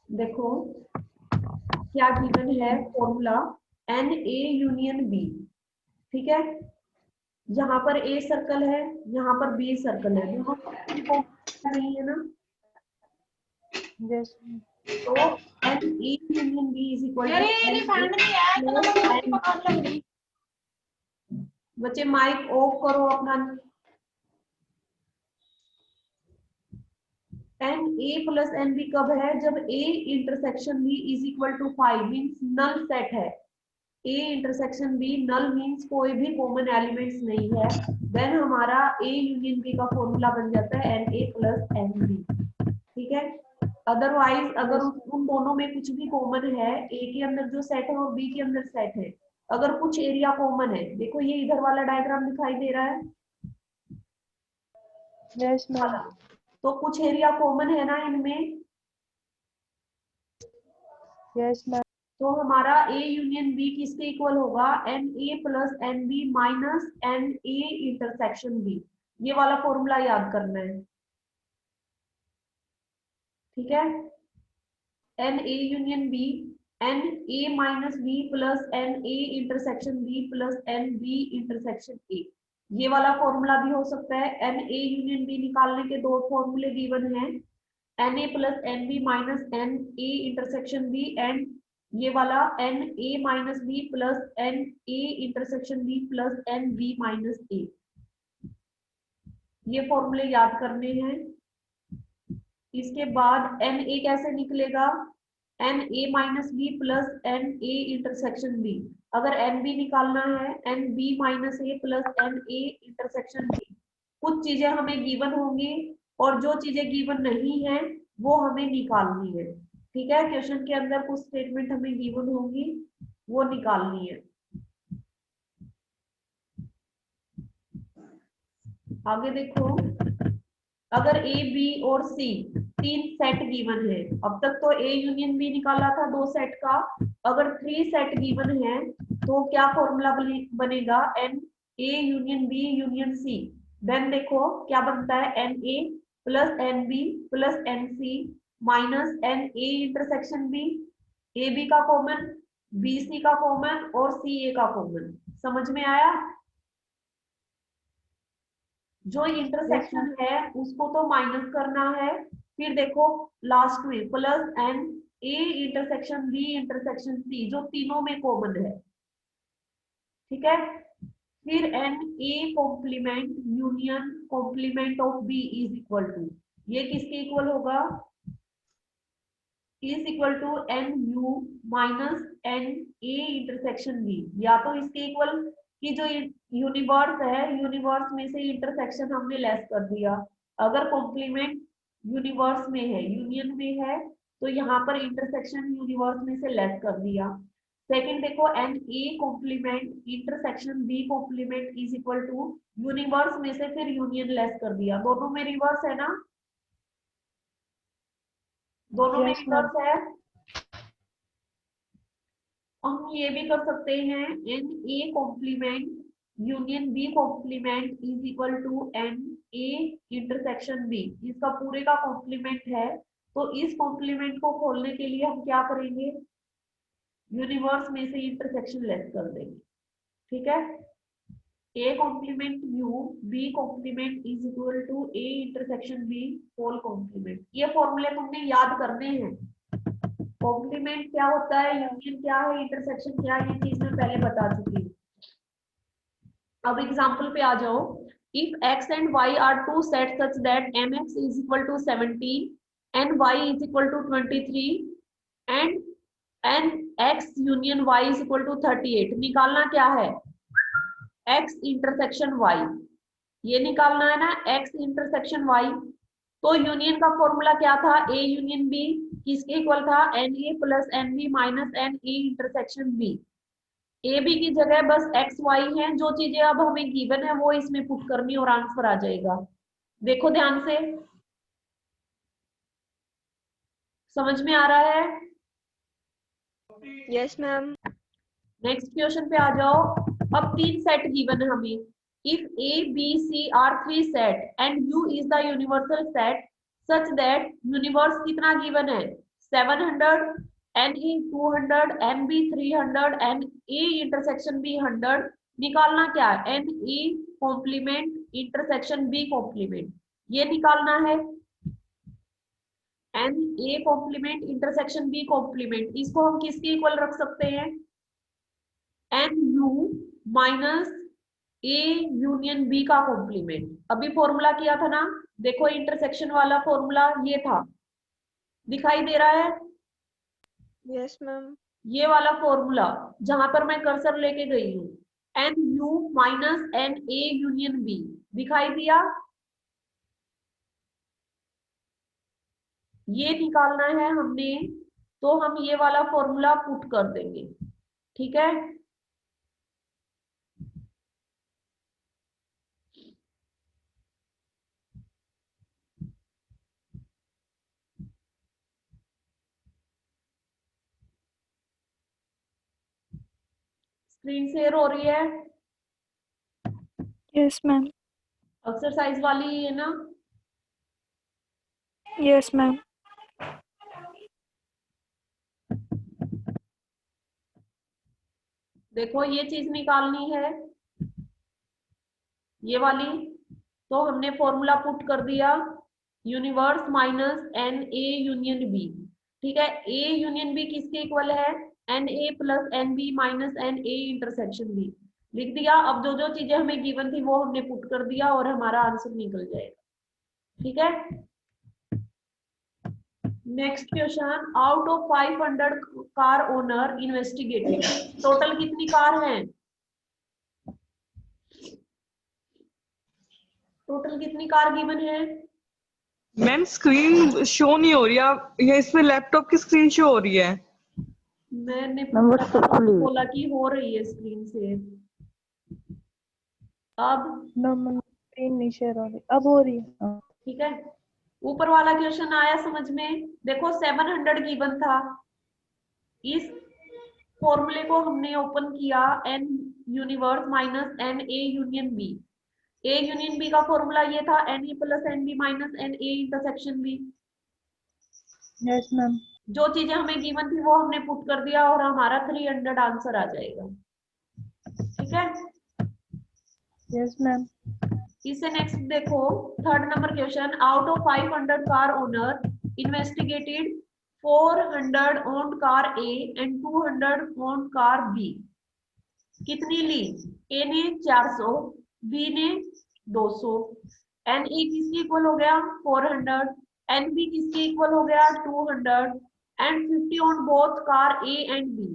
देखो क्या गिवन है formula, N A union B. ठीक है, यहाँ पर ए सर्कल है, यहाँ पर बी सर्कल है, दोनों को नहीं है ना, यस तो n A union B is equal to n. बच्चे माइक ऑफ करो अपना। N A plus N B कब है, जब A intersection B is equal to 5 means null set है। A intersection B null means कोई भी कॉमन एलिमेंट्स नहीं है, देन हमारा ए यूनियन बी का फॉर्मूला बन जाता है N A plus N B. ठीक है, अदरवाइज अगर उन दोनों में कुछ भी कॉमन है, ए के अंदर जो सेट है और बी के अंदर सेट है, अगर कुछ एरिया कॉमन है, देखो ये इधर वाला डायग्राम दिखाई दे रहा है, यस मैम तो कुछ एरिया कॉमन है ना इनमें, यस मैम तो हमारा ए यूनियन बी किसके इक्वल होगा, N A plus N B minus N A intersection B. ये वाला फॉर्मूला याद करना है। ठीक है, N A union B N A minus B plus N A intersection B plus N B intersection A, ये वाला फॉर्मूला भी हो सकता है। एन ए यूनियन बी निकालने के दो फॉर्मूले गिवन हैं, N A plus N B minus N A intersection B, and ये वाला n A minus B plus N A intersection B plus N B minus A, ये फॉर्मूले याद करने हैं। इसके बाद एन ए कैसे निकलेगा, N A minus B plus N A intersection B. अगर एन बी निकालना है, N B minus A plus N A intersection B. कुछ चीजें हमें गिवन होंगी और जो चीजें गिवन नहीं है वो हमें निकालनी है। ठीक है, क्वेश्चन के अंदर कुछ स्टेटमेंट हमें गिवन होंगी, वो निकालनी है। आगे देखो, अगर ए बी और सी तीन सेट गिवन है, अब तक तो ए यूनियन बी निकाला था दो सेट का, अगर 3 सेट गिवन है तो क्या फॉर्मूला बनेगा, N A union B union C. Then देखो क्या बनता है, N A plus N B plus N C minus N A intersection B, A B का कॉमन, बी सी का कॉमन और सी ए का कॉमन। समझ में आया, जो इंटरसेक्शन है उसको तो माइनस करना है, फिर देखो लास्ट में plus N A intersection B intersection C, जो तीनों में कॉमन है। ठीक है, फिर N A complement union complement of B is equal to, ये किसके इक्वल होगा, is equal to N U minus N A intersection B, या तो इसके इक्वल की जो यूनिवर्स है, यूनिवर्स में से इंटरसेक्शन हमने लेस कर दिया। अगर कॉम्प्लीमेंट यूनिवर्स में है, यूनियन में है, तो यहाँ पर इंटरसेक्शन यूनिवर्स में से लेस कर दिया। सेकंड देखो, N A complement intersection B complement is equal to universe में से फिर यूनियन लेस कर दिया। दोनों में रिवर्स है ना, दोनों में यस मैम रिवर्स है। हम ये भी कर सकते हैं, N A complement union B complement is equal to N A intersection B, इसका पूरे का कॉम्प्लीमेंट है, तो इस कॉम्प्लीमेंट को खोलने के लिए हम क्या करेंगे, यूनिवर्स में से इंटरसेक्शन लेस कर देंगे। ठीक है, A complement U B complement is equal to A intersection B whole complement. ये फॉर्मूले तुमने याद करने हैं। कॉम्प्लीमेंट क्या होता है, यूनियन क्या है, इंटरसेक्शन क्या है, ये चीज मैं पहले बता चुकी हूँ। अब एग्जांपल पे आ जाओ, if x and y are two set such that mx is equal to 17 and y is equal to 23 and x union y is equal to 38, निकालना क्या है, x इंटरसेक्शन y, ये निकालना है ना, x इंटरसेक्शन y। तो union का formula क्या था, a यूनियन b किसके इक्वल था, N A plus N B minus N A intersection b। A B की जगह बस एक्स वाई है, जो चीजें अब हमें गिवन है वो इसमें पुट करनी और आंसर आ जाएगा। देखो ध्यान से, समझ में आ रहा है। यस मैम नेक्स्ट क्वेश्चन पे आ जाओ। अब 3 सेट गिवन है हमें, if A B C are 3 set and U is the universal set such that, universe कितना गिवन है 700, NE 200, NB 300, NA intersection B 100। निकालना क्या है? NE complement intersection B complement, ये निकालना है। NA complement intersection B complement, इसको हम किसके इक्वल रख सकते हैं? NU minus A union B का कॉम्प्लीमेंट। अभी फॉर्मूला किया था ना, देखो इंटरसेक्शन वाला फॉर्मूला ये था, दिखाई दे रहा है? Yes ma'am. ये वाला फॉर्मूला जहां पर मैं कर्सर लेके गई हूँ, NU minus NA union B, दिखाई दिया? ये निकालना है हमने, तो हम ये वाला फॉर्मूला पुट कर देंगे, ठीक है। स्क्रीन शेयर हो रही है? Yes ma'am. एक्सरसाइज वाली है ना? Yes ma'am. देखो ये चीज निकालनी है, ये वाली, तो हमने फॉर्मूला पुट कर दिया, universe minus N A union B, ठीक है। ए यूनियन बी किसके इक्वल है? N A plus N B minus N A intersection B, लिख दिया। अब जो जो चीजें हमें गिवन थी वो हमने पुट कर दिया और हमारा आंसर निकल जाएगा, ठीक है। Next question, out of 500 car owner investigated, total कितनी कार हैं? टोटल कितनी कार गिवन है? मैम स्क्रीन शो नहीं हो रही है, इसमें लैपटॉप की स्क्रीन शो हो रही है। मैंने बोला कि हो रही है स्क्रीन से। अब नो मैम, स्क्रीन नहीं शेयर हो रही, अब हो रही है। ठीक है, ऊपर वाला क्वेश्चन आया समझ में? देखो 700 गिवन था, इस फॉर्मूले को हमने ओपन किया, N universe minus N A union B. A union B का फॉर्मूला ये था, N A plus N B minus N A intersection B. Yes ma'am. जो चीजें हमें गिवन थी वो हमने पुट कर दिया और हमारा 300 आंसर आ जाएगा, ठीक है। Yes ma'am. इससे नेक्स्ट देखो, third number question, out of 500 car owner investigated 400 own car A and 200 own car B, कितनी ली? ए ने 400, बी ने 200, एन ए किसके इक्वल हो गया? 400, एन बी किसके इक्वल हो गया? 200, and 50 on both car A and B.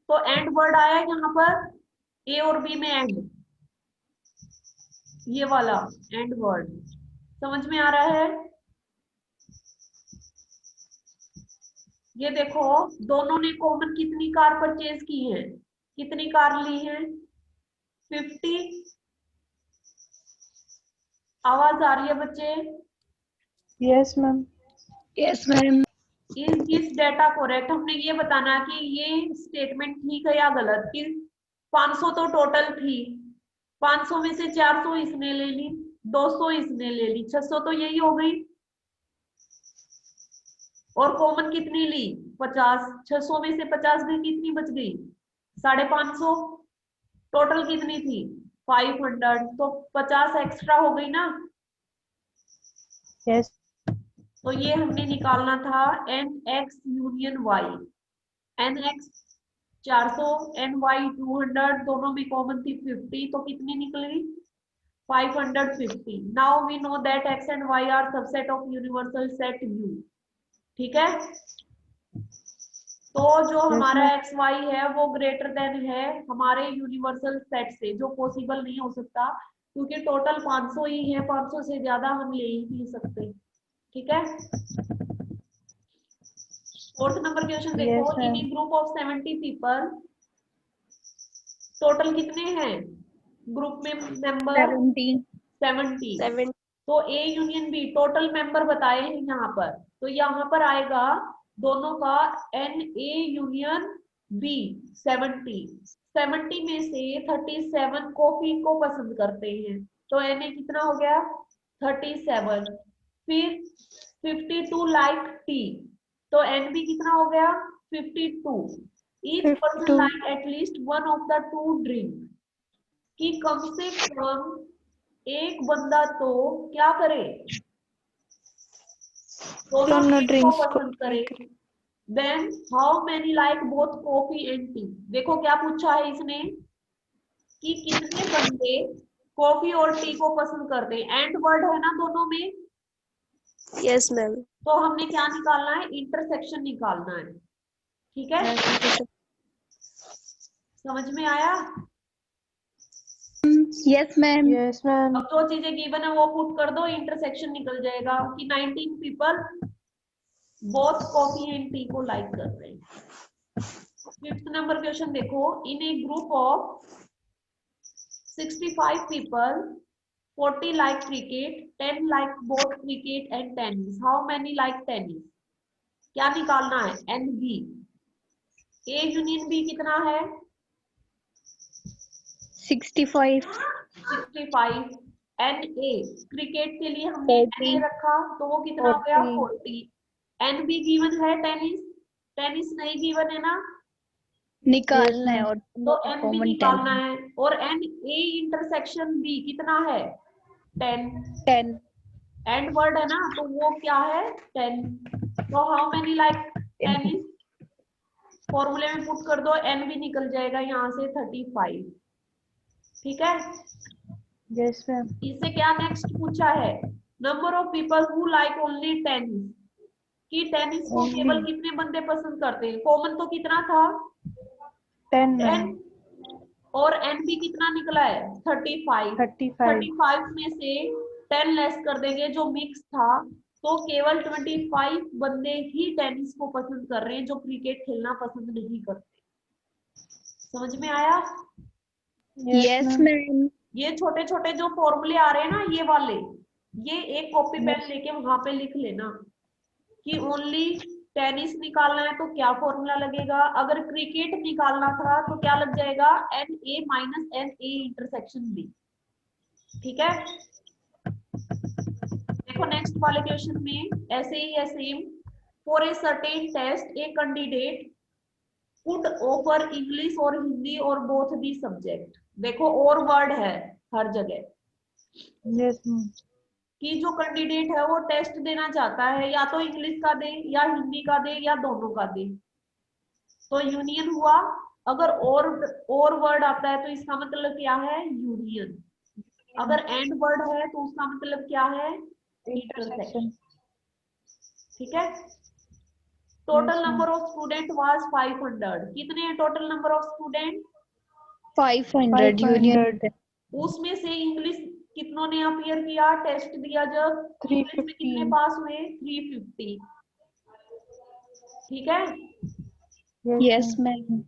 तो एंड वर्ड आया यहाँ पर, ए और बी में एंड, ये वाला एंड वर्ड समझ में आ रहा है? ये देखो दोनों ने कॉमन कितनी कार परचेज की है, कितनी कार ली है? 50। आवाज आ रही है बच्चे? Yes ma'am. Yes ma'am. Is this data correct? हमने ये बताना कि ये स्टेटमेंट ठीक है या गलत। कि 500 तो टोटल थी, 500 में से 400 इसने ले ली, 200 इसने ले ली, 600 तो यही हो गई। और कॉमन कितनी ली? 50। 600 में से 50 गई, कितनी बच गई? 550। टोटल कितनी थी? 500, तो 50 एक्स्ट्रा हो गई ना। यस। तो ये हमने निकालना था N X union Y. N X 400, N Y 200, दोनों में कॉमन थी 50, तो कितनी निकली? 550। Now we know that X and Y are subset of universal set U, ठीक है। तो जो हमारा एक्स वाई है वो ग्रेटर देन है हमारे यूनिवर्सल सेट से, जो पॉसिबल नहीं हो सकता क्योंकि टोटल 500 ही है, 500 से ज्यादा हम ले ही नहीं सकते, ठीक है। फोर्थ नंबर क्वेश्चन देखो, Yes, इन ma'am. A group of 70 people, total कितने हैं ग्रुप में मेंबर? 70। तो A union B total member बताए हैं यहाँ पर, तो यहाँ पर आएगा दोनों का एन ए यूनियन बी 70। 70 में से 37 कॉफी को पसंद करते हैं, तो एन ए कितना हो गया? 37। फिर 52 लाइक टी, तो NB कितना हो गया 52। Each person 52 like at least one of the two drink, कि कम से कम एक बंदा तो क्या करे, दोनों दोनों ड्रिंक को ड्रिंक्स को पसंद करे। Then how many like both coffee and tea. देखो क्या पूछा है इसने कि कितने बंदे कॉफी और टी को पसंद करते हैं। एंड वर्ड है ना दोनों में, यस मैम। तो हमने क्या निकालना है, इंटरसेक्शन निकालना है। ठीक है, समझ में आया। Yes ma'am. Yes ma'am. अब जो चीजें गिवन है वो पुट कर दो, इंटरसेक्शन निकल जाएगा कि 19 people both coffee and tea को लाइक कर रहे हैं। 5th नंबर क्वेश्चन देखो, in a group of 65 people 40 like cricket, 10 like both cricket and tennis, how many like tennis. क्या निकालना है, NB। A यूनियन B कितना है 65 65। NA क्रिकेट के लिए हमने 40 NA रखा तो वो कितना हो गया 40 40। NB गिवन है टेनिस, टेनिस नहीं गिवन है ना, निकालना है और तो NB कॉमन निकालना है। और NA इंटरसेक्शन B कितना है 10। 10 एंड वर्ड है ना तो वो क्या है 10। तो हाउ मेनी लाइक टेनिस, फॉर्मूले में पुट कर दो, NB निकल जाएगा यहाँ से 35। ठीक है, यस मैम। इससे क्या नेक्स्ट पूछा है, number of people who like only tennis, कि टेनिस को केवल कितने बंदे पसंद करते हैं। कॉमन तो कितना था 10 10, मैम। और NB कितना निकला है 35। 35 में से 10 लेस कर देंगे जो मिक्स था, तो केवल 25 बंदे ही टेनिस को पसंद कर रहे हैं, जो क्रिकेट खेलना पसंद नहीं करते। समझ में आया। Yes ma'am. ये छोटे छोटे जो फॉर्मूले आ रहे हैं ना ये वाले, ये एक कॉपी पेन लेके वहां पे लिख लेना कि ओनली टेनिस निकालना है तो क्या फॉर्मूला लगेगा, अगर क्रिकेट निकालना था तो क्या लग जाएगा NA minus NA intersection B। ठीक है, देखो नेक्स्ट वाले क्वेश्चन में ऐसे ही है same. For a certain test a candidate could offer English और हिंदी और बोथ दी सब्जेक्ट। देखो और वर्ड है हर जगह। Yes ma'am. कि जो कैंडिडेट है वो टेस्ट देना चाहता है, या तो इंग्लिश का दे या हिंदी का दे या दोनों का दे, तो यूनियन हुआ। अगर और वर्ड आता है तो इसका मतलब क्या है यूनियन। अगर एंड वर्ड है तो उसका मतलब क्या है इंटरसेक्शन। ठीक है, total number of student was 500। कितने हैं total number of student 500 union. उसमें से इंग्लिश कितनों ने अपीयर किया, टेस्ट दिया जब, इंग्लिश में कितने 350। पास हुए 350। ठीक है, यस मैम।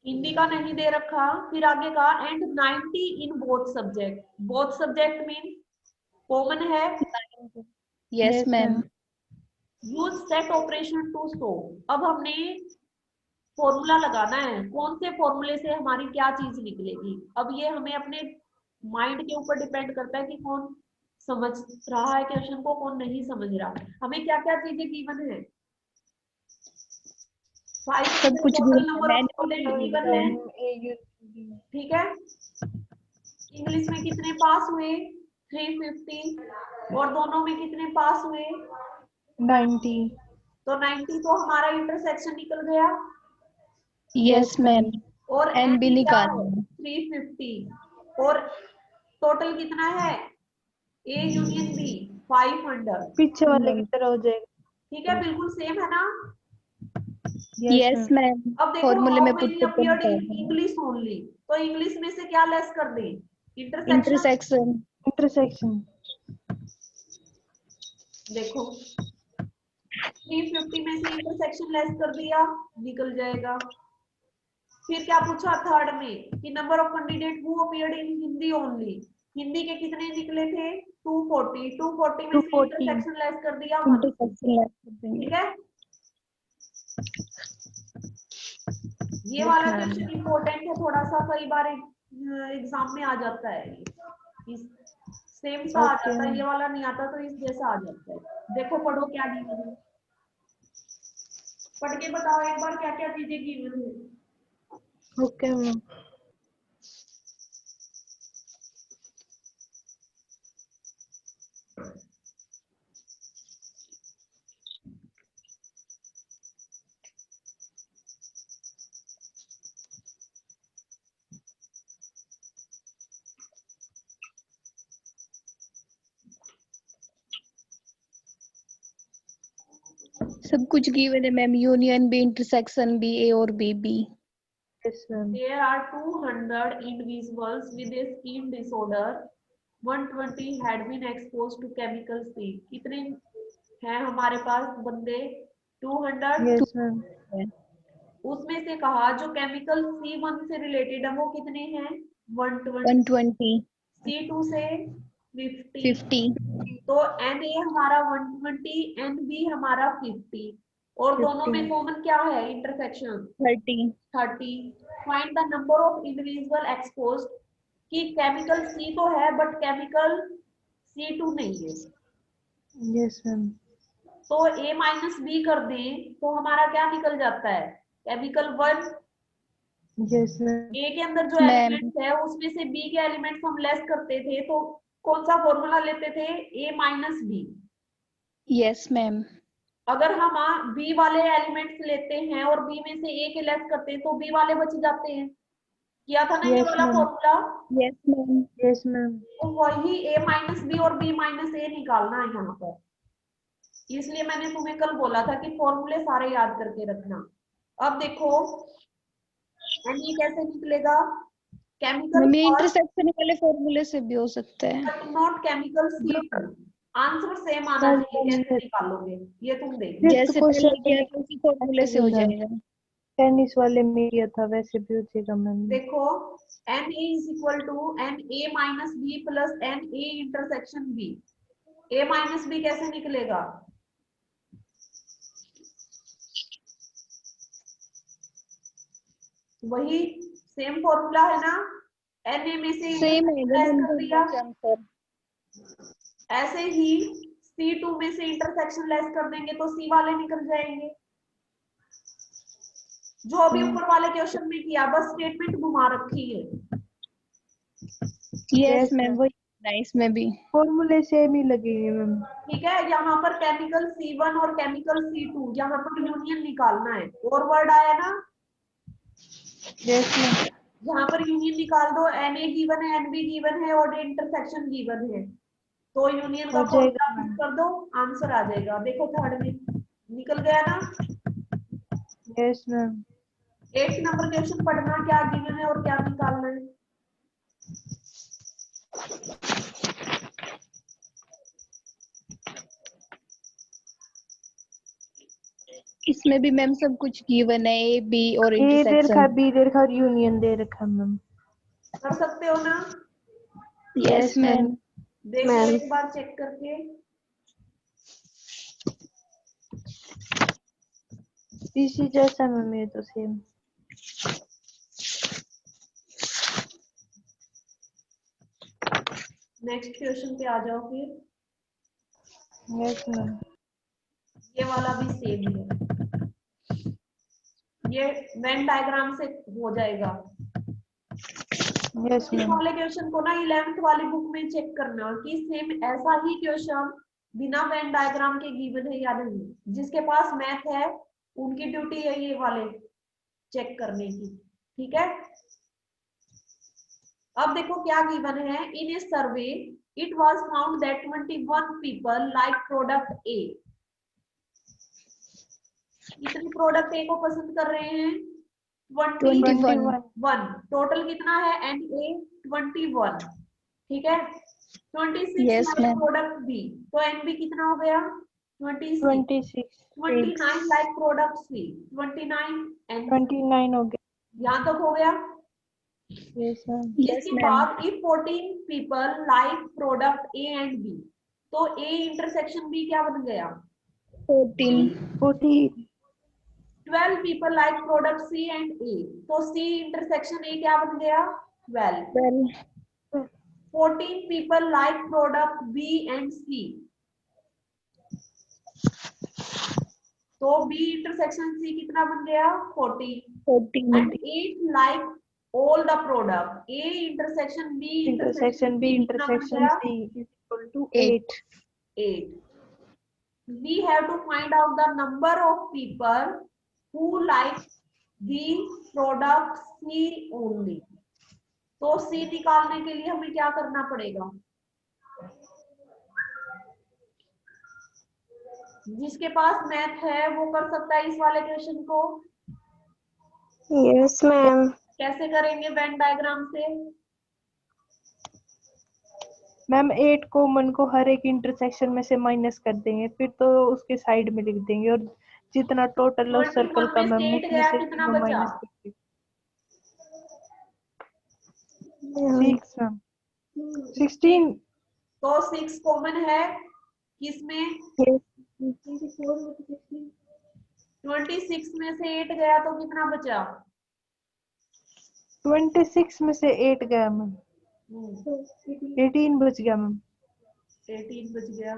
हिंदी का नहीं दे रखा। फिर आगे का and 90 in both subject. Both subject mean common है। Yes ma'am. Use set operation to show. अब हमने फॉर्मूला लगाना है, कौन से फॉर्मूले से हमारी क्या चीज निकलेगी। अब ये हमें अपने माइंड के ऊपर डिपेंड करता है कि कौन समझ रहा है क्वेश्चन को, कौन नहीं समझ रहा। हमें क्या क्या चीजें गिवन है, सब कुछ total number of student given है। मैम। ठीक है, इंग्लिश में कितने पास हुए 350, और दोनों में कितने पास हुए 90। तो 90 तो हमारा इंटरसेक्शन निकल गया। Yes ma'am. और एन भी NB क्या है निकालना 350, और टोटल कितना है A यूनियन B 500। पीछे वाले की तरह हो जाएगा। ठीक है, बिल्कुल सेम है ना। Yes ma'am. अब देखो फॉर्मूले हाउ में पुट मेनी करके अपीयर्ड इन निकालना। इंग्लिश ओनली, तो इंग्लिश में से क्या लेस कर दें इंटरसेक्शन। इंटरसेक्शन। इंटरसेक्शन। देखो 350 में से इंटरसेक्शन लेस कर दिया, निकल जाएगा। फिर क्या पूछा थर्ड में कि number of candidate who appeared in Hindi only. Hindi के कितने निकले थे 240। 240 में से इंटरसेक्शन लेस कर दिया 1। इंटरसेक्शन लेस कर देंगे। ठीक है, ये वाला क्वेश्चन इंपॉर्टेंट है थोड़ा सा, कई बार एग्जाम में आ जाता है। इस सेम सा आ जाता है, ये वाला नहीं आता तो इस जैसा आ जाता है। देखो पढ़ो क्या गिवन है। पढ़ के बताओ एक बार क्या क्या चीजें गिवन है। Okay ma'am. सब कुछ गिवन है ma'am, union B, intersection B, A और B B. Yes ma'am. There are 200 individuals with a skin disorder. 120 had been exposed to chemical C. कितने हैं हमारे पास बंदे? 200। Yes ma'am. उसमें से कहा जो केमिकल C1 से रिलेटेड है वो कितने हैं? 120। 120, C2 से 50। 50, तो Na हमारा 120, Nb हमारा 50 और दोनों में 50। कॉमन क्या है? Intersection 30। 30। Find the number of individual exposed कि केमिकल C तो है बट केमिकल C2 नहीं है। Yes ma'am. तो A माइनस बी कर दें तो हमारा क्या निकल जाता है? केमिकल 1। Yes ma'am. A के अंदर जो मैम एलिमेंट्स है उसमें से B के एलिमेंट्स हम लेस करते थे तो कौन सा फॉर्मूला लेते थे? A minus B. Yes ma'am. अगर हम B वाले एलिमेंट्स लेते हैं और B में से A के लेस करते हैं तो B वाले बच जाते हैं। किया था ना ये यस वाला ma'am. Formula? Yes ma'am. Yes ma'am. तो वही A माइनस बी और B माइनस ए निकालना है यहाँ पर। इसलिए मैंने तुम्हें कल बोला था कि फॉर्मूले सारे याद करके रखना। अब देखो ये कैसे निकलेगा? केमिकल मैम ये फर्स्ट इंटरसेक्शन वाले फॉर्मूले से भी हो सकता है। But not chemical C2। Answer same आना मैम चाहिए, कैसे निकालोगे ये तुम देखो। फिफ्थ जैसे क्वेश्चन पहले किया था उसी फॉर्मूले से हो जाएगा। टेनिस वाले में किया था वैसे भी हो जाएगा मैम। देखो Na is equal to Na minus B plus Na intersection B. A minus B कैसे निकलेगा? वही सेम फॉर्मूला है ना? Na में से सेम है लेस मैम कर दिया। आंसर। ऐसे ही C2 में से इंटरसेक्शन लेस कर देंगे तो C वाले निकल जाएंगे। जो अभी ऊपर वाले क्वेश्चन में किया, बस स्टेटमेंट घुमा रखी है। यस मैम वही है इसमें भी। फॉर्मूले सेम ही लगेंगे मैम। ठीक है, यहाँ पर केमिकल C1 और केमिकल C2 यहाँ पर यूनियन निकालना है। और वर्ड आया ना? Yes ma'am. यहाँ पर यूनियन निकाल दो। Na गिवन है, Nb गिवन है और इंटरसेक्शन गिवन है तो यूनियन का हो फॉर्मूला जाएगा फिक्स मैम। कर दो, आंसर आ जाएगा। देखो थर्ड में निकल गया ना? Yes ma'am. 8 नंबर क्वेश्चन पढ़ना, क्या गिवन है और क्या निकालना है। इसमें भी मैम सब कुछ गिवन है, ए बी और ए दे रखा इंटरसेक्शन। है, बी दे रखा है और यूनियन दे रखा है मैम। कर सकते हो ना? Yes ma'am. देखो एक बार चेक करके। इसी जैसा मैम, ये तो सेम। नेक्स्ट क्वेश्चन पे आ जाओ फिर। Yes ma'am. ये वाला भी सेम है, ये वेन डायग्राम से हो जाएगा। यस इस मैम। वाले क्वेश्चन को ना 11th वाली बुक में चेक करना कि सेम ऐसा ही क्वेश्चन बिना वेन डायग्राम के गिवन है या नहीं। जिसके पास मैथ है उनकी ड्यूटी है ये वाले चेक करने की। ठीक है, अब देखो क्या गिवन है। In a survey it was found that 21 people like product A. कितने प्रोडक्ट ए को पसंद कर रहे हैं? 21। टोटल कितना है? Na 21। ठीक है, 26 yes like ma'am. Product B तो Nb कितना हो गया? 26। 26। 29 लाइक प्रोडक्ट सी 29 एंड 29 हो गया। यहाँ तक हो गया। Yes ma'am. यस इसके मैम। बाद if 14 people like product A and B तो A इंटरसेक्शन B क्या बन गया? 14। 14। 12 people like product C and A तो C इंटरसेक्शन A क्या बन गया? 12। 12। 14 people like product B and C तो B इंटरसेक्शन C कितना बन गया 14 14 and 8 like all the product A intersection B intersection B C कितना बन intersection गया C is equal to 8. 8. We have to find out the number of people who like the product C only. तो C निकालने के लिए हमें क्या करना पड़ेगा? जिसके पास मैथ है वो कर सकता है इस वाले क्वेश्चन को. Yes ma'am. कैसे करेंगे वेन डायग्राम से? मैम 8 कॉमन को हर एक इंटरसेक्शन में से माइनस कर देंगे, फिर तो उसके साइड में लिख देंगे, और जितना टोटल उस सर्कल का 21 में मैम से 8 उसमें गया से कितना बचा? माइनस कर देंगे. 6 मैम 16. तो 6 कॉमन है किसमें? 26 में से 8 गया तो कितना बचा? 26 में से 8 गया मैम, 18 बच गया मैम. 18 बच गया.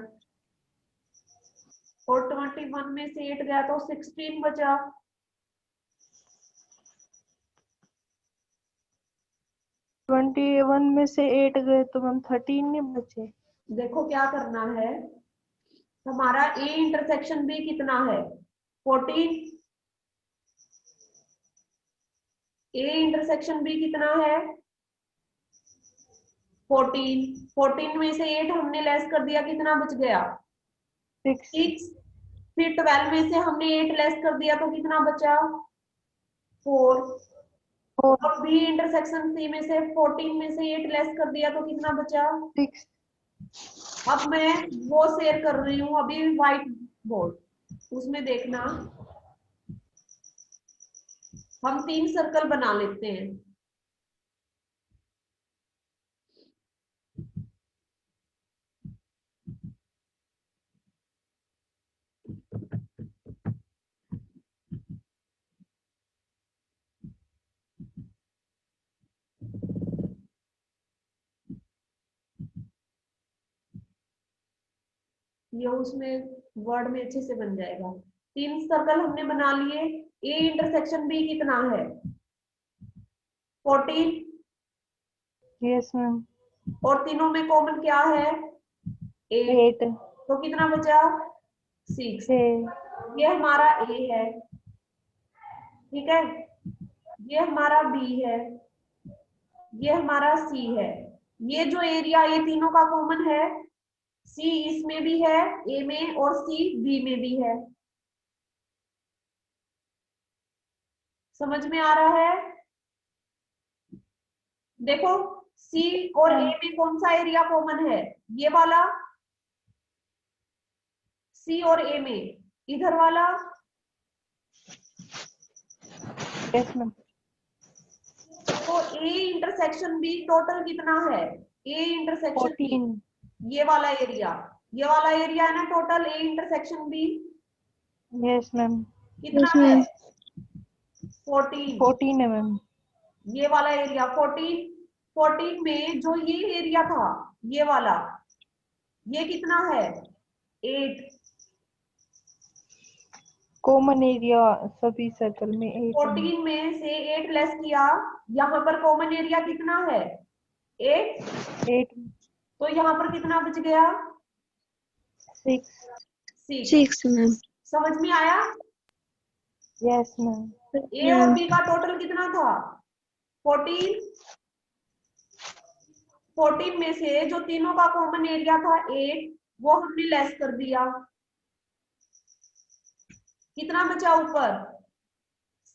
और 21 में से 8 गया तो 16 बचा. ट्वेंटी वन में से 8 गए तो मैम 13 नहीं बचे. देखो क्या करना है, हमारा A इंटरसेक्शन B कितना है 14. A इंटरसेक्शन B कितना है 14. 14 में से 8 हमने लेस कर दिया, कितना बच गया 6. फिर 12 में से हमने 8 लेस कर दिया तो कितना बचा 4. और B इंटरसेक्शन C में से 14 में से 8 लेस कर दिया तो कितना बचा 6. अब मैं वो शेयर कर रही हूँ अभी व्हाइट बोर्ड, उसमें देखना हम 3 सर्कल बना लेते हैं. ये उसमें वर्ड में अच्छे से बन जाएगा. 3 सर्कल हमने बना लिए. A इंटरसेक्शन B कितना है 14. Yes ma'am. और तीनों में कॉमन क्या है 8. 8. तो कितना बचा 6. ये हमारा A है, ठीक है, ये हमारा B है, ये हमारा C है. ये जो एरिया ये तीनों का कॉमन है, C इसमें भी है A में और C B में भी है. समझ में आ रहा है? देखो C और A में कौन सा एरिया कॉमन है, ये वाला. C और A में इधर वाला. Yes ma'am. तो A इंटरसेक्शन B टोटल कितना है A इंटरसेक्शन B 14. ये वाला एरिया, ये वाला एरिया है ना total A intersection B. Yes ma'am. कितना Yes, है ma'am. 14. है मैम. ये वाला एरिया 14. 14 में जो ये एरिया था ये वाला, ये कितना है 8. कॉमन एरिया सभी सर्कल में 8 है. 14 में से 8 लेस किया, यहाँ पर कॉमन एरिया कितना है 8. 8. तो यहाँ पर कितना बच गया 6. 6. 6, ma'am. समझ में आया? Yes ma'am. A और B का टोटल कितना था 14. 14 में से जो तीनों का कॉमन एरिया था 8, वो हमने लेस कर दिया, कितना बचा ऊपर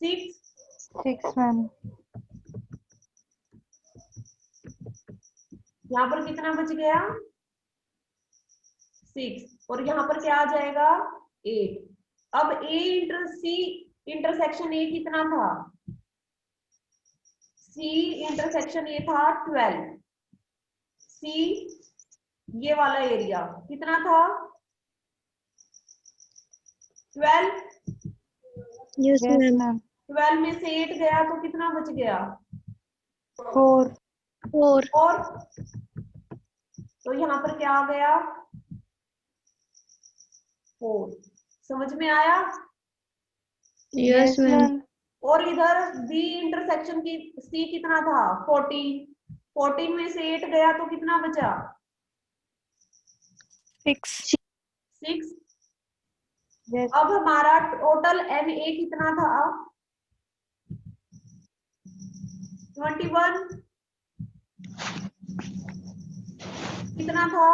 6. 6 मैम. यहाँ पर कितना बच गया 6 और यहाँ पर क्या आ जाएगा 8. अब A inter C intersection A कितना था C इंटरसेक्शन A था 12. C ये वाला एरिया कितना था 12. Yes, yes ma'am. मैम. 12 में से 8 गया तो कितना बच गया 4. 4. 4. तो यहाँ पर क्या आ गया 4. समझ में आया? Yes, ma'am. मैम। और इधर बी इंटरसेक्शन की सी कितना था 14, 14 में से 8 गया तो कितना बचा 6। 6। यस। अब हमारा टोटल एन ए कितना था 21, कितना था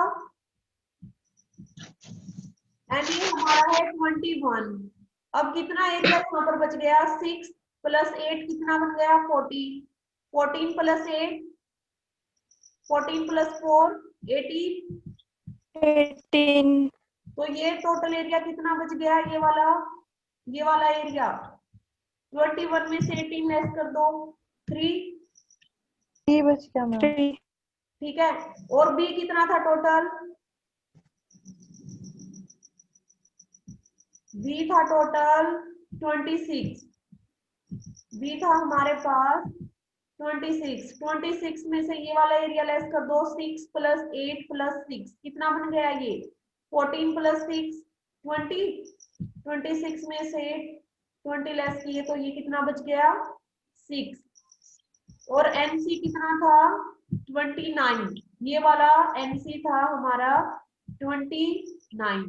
एन ए हमारा है 21। अब कितना एरिया यहाँ पर बच गया 6 + 8 कितना बन गया 14, 14 + 8 14 + 4 18। 18। तो ये टोटल एरिया कितना बच गया ये वाला एरिया 21 में से 18 लेस कर दो 3। 3 बच गया मैम। ठीक है। और बी कितना था टोटल बी था टोटल 26, बी था हमारे पास 26। 26 में से ये वाला एरिया लेस कर दो 6 + 8 + 6 कितना बन गया ये 14 + 6 20। 26 में से 20 लेस किए तो ये कितना बच गया 6। और एनसी कितना था 29, ये वाला एनसी था हमारा 29।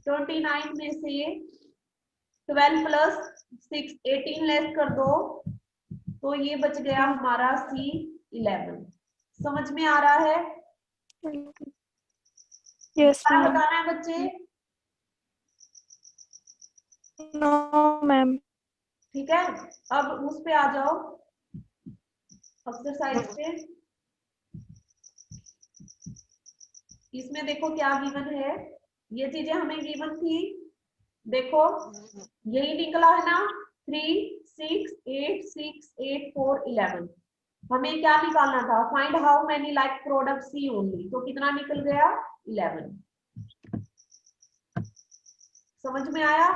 29 में से 12 + 6 18 लेस कर दो तो ये बच गया हमारा सी 11। समझ में आ रहा है यस क्या मैम। बताना है बच्चे नो मैम। ठीक है। अब उस पे आ जाओ एक्सरसाइज पे। इसमें देखो क्या गिवन है ये चीजें हमें गिवन थी देखो यही निकला है ना 3 6 8 6 8 4 11। हमें क्या निकालना था find how many like product C only तो कितना निकल गया 11। समझ में आया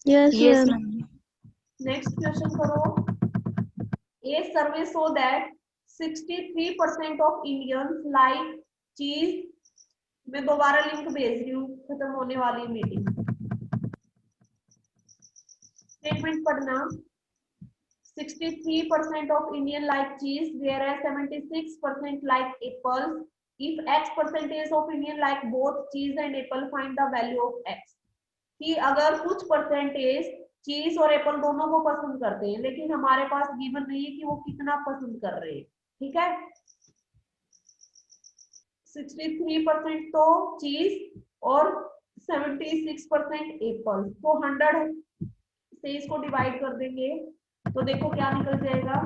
Yes, ma'am. नेक्स्ट क्वेश्चन करो a survey so that 63% of Indians like cheese. मैं दोबारा लिंक भेज रही हूँ खत्म होने वाली मीटिंग। स्टेटमेंट पढ़ना 63% of Indian like cheese, whereas 76% like apples. If X percentage of Indian like both cheese and apple, find the value of X. कि अगर कुछ परसेंटेज चीज और एप्पल दोनों को पसंद करते हैं लेकिन हमारे पास गिवन नहीं है कि वो कितना पसंद कर रहे हैं। ठीक है 63% तो चीज और 76% एप्पल तो 100 से इसको डिवाइड कर देंगे तो देखो क्या निकल जाएगा